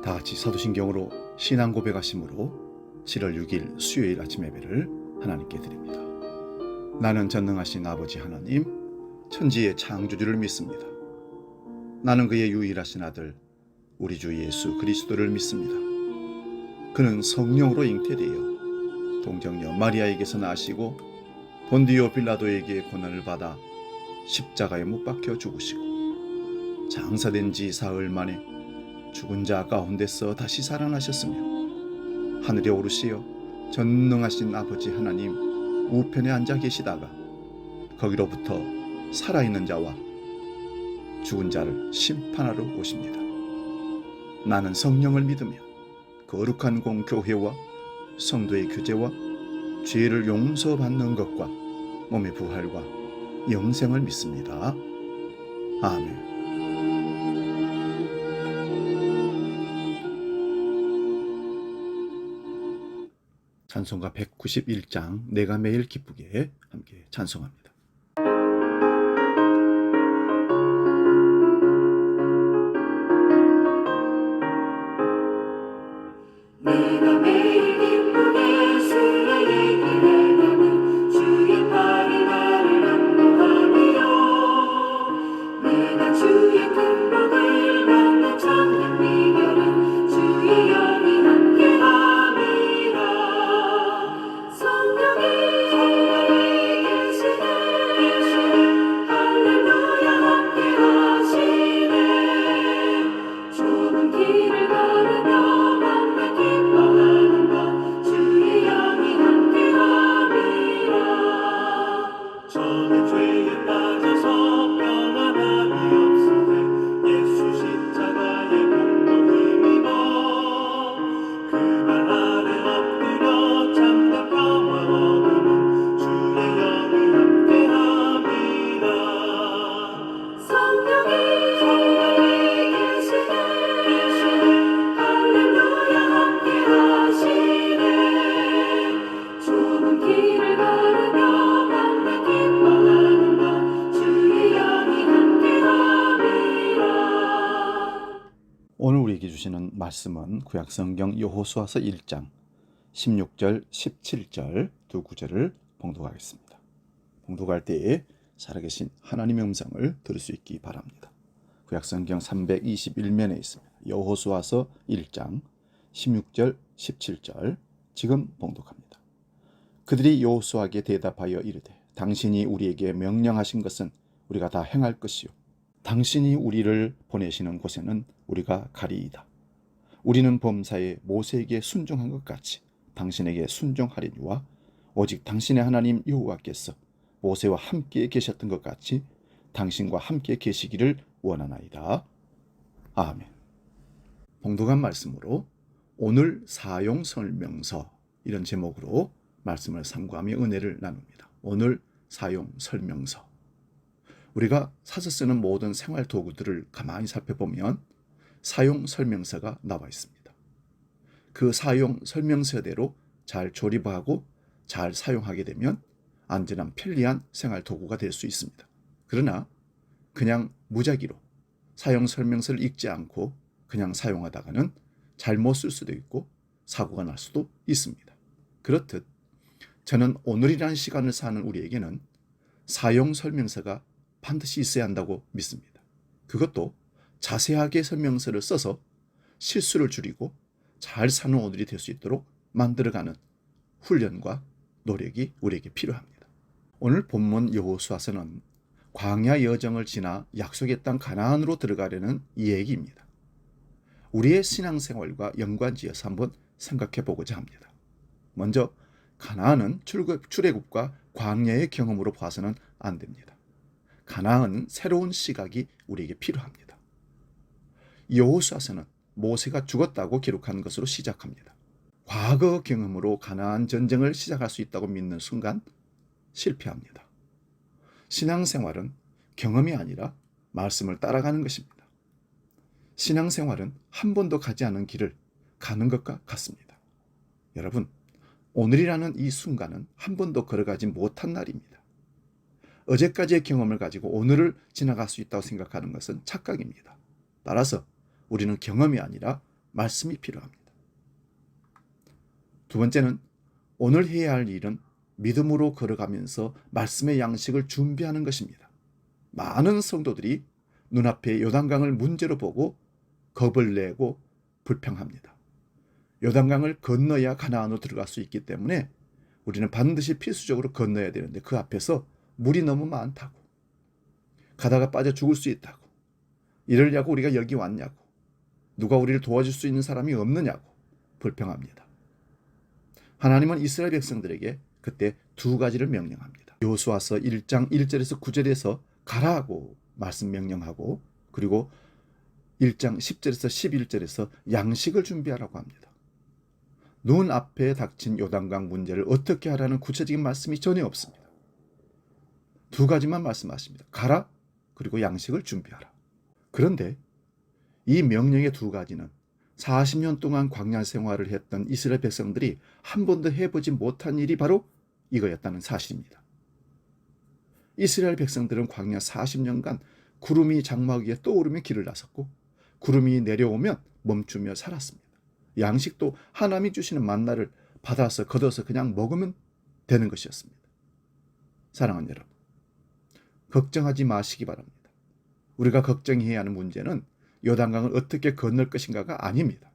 다 같이 사도신경으로 신앙 고백하심으로 7월 6일 수요일 아침 예배를 하나님께 드립니다. 나는 전능하신 아버지 하나님, 천지의 창조주를 믿습니다. 나는 그의 유일하신 아들 우리 주 예수 그리스도를 믿습니다. 그는 성령으로 잉태되어 동정녀 마리아에게서 나시고 본디오 빌라도에게 고난을 받아 십자가에 못 박혀 죽으시고 장사된 지 사흘 만에 죽은 자 가운데서 다시 살아나셨으며 하늘에 오르시어 전능하신 아버지 하나님 우편에 앉아 계시다가 거기로부터 살아있는 자와 죽은 자를 심판하러 오십니다. 나는 성령을 믿으며 거룩한 공교회와 성도의 교제와 죄를 용서받는 것과 몸의 부활과 영생을 믿습니다. 아멘. 찬송가 191장 내가 매일 기쁘게 함께 찬송합니다. 내가 매일 기쁘게 주의 길을 가는 주의 팔이 나를 안보하며 내가 주의 큰 복을 받는 참된 비결은 주의 영이 함께함이라. 성령이 계시네 할렐루야 함께하시네. 좁은 길을 걸으며 기뻐하는 것 주의 영이 함께함이라. 저는 죄에 빠져서 평안함이 없을 때 예수 십자가의 공로를 믿어 그 발 아래 엎드려 참된 평화 얻으면 주의 영이 함께함이라. 성령이 계시네 할렐루야 함께하시네. 좁은 길을 걸으며 밤낮 기뻐하는 것 주의 영이 함께함이라. 오늘 우리에게 주시는 말씀은 구약성경 여호수아서 1장 16절 17절 두 구절을 봉독하겠습니다. 봉독할 때에 살아계신 하나님의 음성을 들을 수 있기 바랍니다. 구약성경 321면에 있습니다. 여호수아서 1장 16절 17절 지금 봉독합니다. 그들이 여호수아에게 대답하여 이르되 당신이 우리에게 명령하신 것은 우리가 다 행할 것이요 당신이 우리를 보내시는 곳에는 우리가 가리이다. 우리는 범사에 모세에게 순종한 것 같이 당신에게 순종하리니와 오직 당신의 하나님 여호와께서 모세와 함께 계셨던 것 같이 당신과 함께 계시기를 원하나이다. 아멘. 봉독한 말씀으로 오늘 사용 설명서 이런 제목으로 말씀을 상고하며 은혜를 나눕니다. 오늘 사용 설명서. 우리가 사서 쓰는 모든 생활 도구들을 가만히 살펴보면 사용 설명서가 나와 있습니다. 그 사용 설명서대로 잘 조립하고 잘 사용하게 되면 안전한 편리한 생활 도구가 될 수 있습니다. 그러나 그냥 무작위로 사용 설명서를 읽지 않고 그냥 사용하다가는 잘못 쓸 수도 있고 사고가 날 수도 있습니다. 그렇듯 저는 오늘이라는 시간을 사는 우리에게는 사용 설명서가 반드시 있어야 한다고 믿습니다. 그것도 자세하게 설명서를 써서 실수를 줄이고 잘 사는 오늘이 될 수 있도록 만들어가는 훈련과 노력이 우리에게 필요합니다. 오늘 본문 여호수아서는 광야 여정을 지나 약속의 땅 가나안으로 들어가려는 이야기입니다. 우리의 신앙생활과 연관지어서 한번 생각해 보고자 합니다. 먼저 가나안은 출애굽과 광야의 경험으로 봐서는 안 됩니다. 가나안은 새로운 시각이 우리에게 필요합니다. 여호수아서는 모세가 죽었다고 기록한 것으로 시작합니다. 과거 경험으로 가나안 전쟁을 시작할 수 있다고 믿는 순간 실패합니다. 신앙생활은 경험이 아니라 말씀을 따라가는 것입니다. 신앙생활은 한 번도 가지 않은 길을 가는 것과 같습니다. 여러분, 오늘이라는 이 순간은 한 번도 걸어가지 못한 날입니다. 어제까지의 경험을 가지고 오늘을 지나갈 수 있다고 생각하는 것은 착각입니다. 따라서 우리는 경험이 아니라 말씀이 필요합니다. 두 번째는 오늘 해야 할 일은 믿음으로 걸어가면서 말씀의 양식을 준비하는 것입니다. 많은 성도들이 눈앞에 요단강을 문제로 보고 겁을 내고 불평합니다. 요단강을 건너야 가나안으로 들어갈 수 있기 때문에 우리는 반드시 필수적으로 건너야 되는데 그 앞에서 물이 너무 많다고, 가다가 빠져 죽을 수 있다고, 이러려고 우리가 여기 왔냐고, 누가 우리를 도와줄 수 있는 사람이 없느냐고 불평합니다. 하나님은 이스라엘 백성들에게 그때 두 가지를 명령합니다. 여호수아서 1장 1절에서 9절에서 가라고 말씀 명령하고, 그리고 1장 10절에서 11절에서 양식을 준비하라고 합니다. 눈앞에 닥친 요단강 문제를 어떻게 하라는 구체적인 말씀이 전혀 없습니다. 두 가지만 말씀하십니다. 가라, 그리고 양식을 준비하라. 그런데 이 명령의 두 가지는 40년 동안 광야 생활을 했던 이스라엘 백성들이 한 번도 해보지 못한 일이 바로 이거였다는 사실입니다. 이스라엘 백성들은 광야 40년간 구름이 장막 위에 떠오르며 길을 나섰고, 구름이 내려오면 멈추며 살았습니다. 양식도 하나님이 주시는 만나를 받아서 걷어서 그냥 먹으면 되는 것이었습니다. 사랑하는 여러분, 걱정하지 마시기 바랍니다. 우리가 걱정해야 하는 문제는 요단강을 어떻게 건널 것인가가 아닙니다.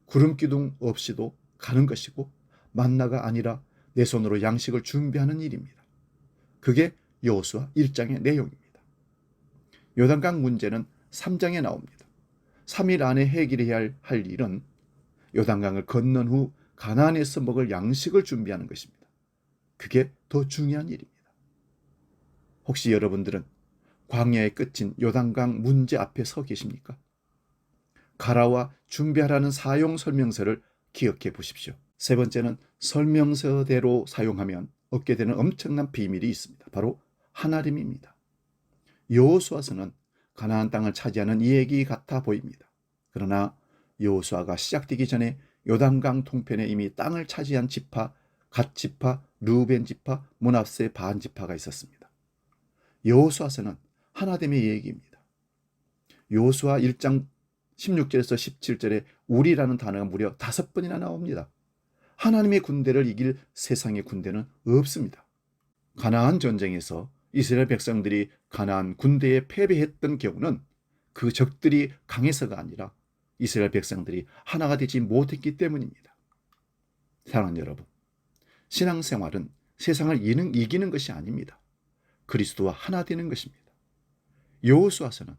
구름 기둥 없이도 가는 것이고, 만나가 아니라 내 손으로 양식을 준비하는 일입니다. 그게 여호수아 1장의 내용입니다. 요단강 문제는 3장에 나옵니다. 3일 안에 해결해야 할 일은 요단강을 건넌 후 가나안에서 먹을 양식을 준비하는 것입니다. 그게 더 중요한 일입니다. 혹시 여러분들은 광야의 끝인 요단강 문제 앞에 서 계십니까? 가라와 준비하라는 사용 설명서를 기억해 보십시오. 세 번째는 설명서대로 사용하면 얻게 되는 엄청난 비밀이 있습니다. 바로 하나님입니다. 여호수아서는 가나안 땅을 차지하는 이야기 같아 보입니다. 그러나 여호수아가 시작되기 전에 요단강 동편에 이미 땅을 차지한 지파, 갓 지파, 르우벤 지파, 므낫세 반 지파가 있었습니다. 여호수아서는 하나됨의 얘기입니다. 여호수아 1장 16절에서 17절에 우리라는 단어가 무려 5번이나 나옵니다. 하나님의 군대를 이길 세상의 군대는 없습니다. 가나안 전쟁에서 이스라엘 백성들이 가나안 군대에 패배했던 경우는 그 적들이 강해서가 아니라 이스라엘 백성들이 하나가 되지 못했기 때문입니다. 사랑하는 여러분, 신앙생활은 세상을 이기는 것이 아닙니다. 그리스도와 하나 되는 것입니다. 여호수아서는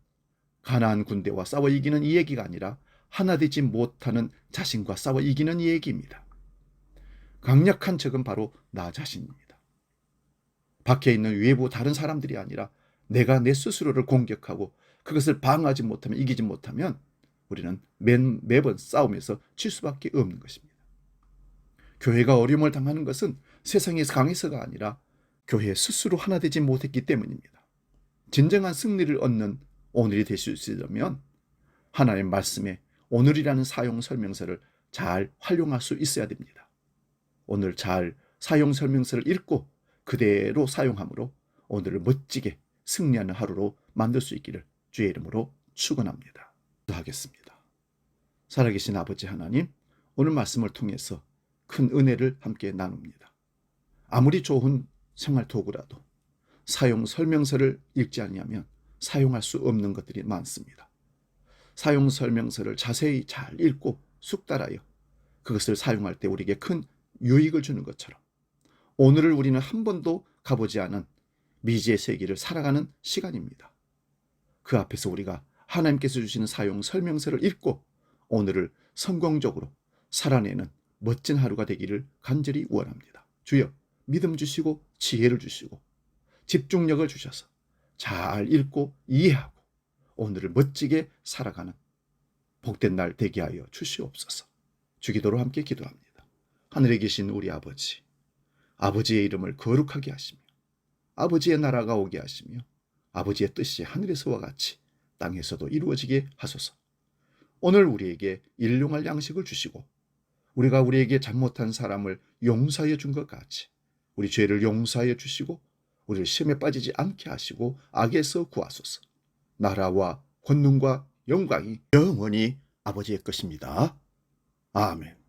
가나안 군대와 싸워 이기는 이 얘기가 아니라 하나 되지 못하는 자신과 싸워 이기는 이 얘기입니다. 강력한 적은 바로 나 자신입니다. 밖에 있는 외부 다른 사람들이 아니라 내가 내 스스로를 공격하고 그것을 방어하지 못하면, 이기지 못하면 우리는 매번 싸움에서 질 수밖에 없는 것입니다. 교회가 어려움을 당하는 것은 세상에서 강해서가 아니라 교회 스스로 하나 되지 못했기 때문입니다. 진정한 승리를 얻는 오늘이 되실 수 있으려면 하나님의 말씀에 오늘이라는 사용 설명서를 잘 활용할 수 있어야 됩니다. 오늘 잘 사용 설명서를 읽고 그대로 사용함으로 오늘을 멋지게 승리하는 하루로 만들 수 있기를 주의 이름으로 축원합니다. 기도하겠습니다. 살아계신 아버지 하나님, 오늘 말씀을 통해서 큰 은혜를 함께 나눕니다. 아무리 좋은 생활 도구라도 사용 설명서를 읽지 않으면 사용할 수 없는 것들이 많습니다. 사용 설명서를 자세히 잘 읽고 숙달하여 그것을 사용할 때 우리에게 큰 유익을 주는 것처럼 오늘을 우리는 한 번도 가보지 않은 미지의 세계를 살아가는 시간입니다. 그 앞에서 우리가 하나님께서 주시는 사용 설명서를 읽고 오늘을 성공적으로 살아내는 멋진 하루가 되기를 간절히 원합니다. 주여, 믿음 주시고 지혜를 주시고 집중력을 주셔서 잘 읽고 이해하고 오늘을 멋지게 살아가는 복된 날 되게 하여 주시옵소서. 주기도로 함께 기도합니다. 하늘에 계신 우리 아버지, 아버지의 이름을 거룩하게 하시며 아버지의 나라가 오게 하시며 아버지의 뜻이 하늘에서와 같이 땅에서도 이루어지게 하소서. 오늘 우리에게 일용할 양식을 주시고 우리가 우리에게 잘못한 사람을 용서해 준 것 같이 우리 죄를 용서해 주시고 우리를 시험에 빠지지 않게 하시고 악에서 구하소서. 나라와 권능과 영광이 영원히 아버지의 것입니다. 아멘.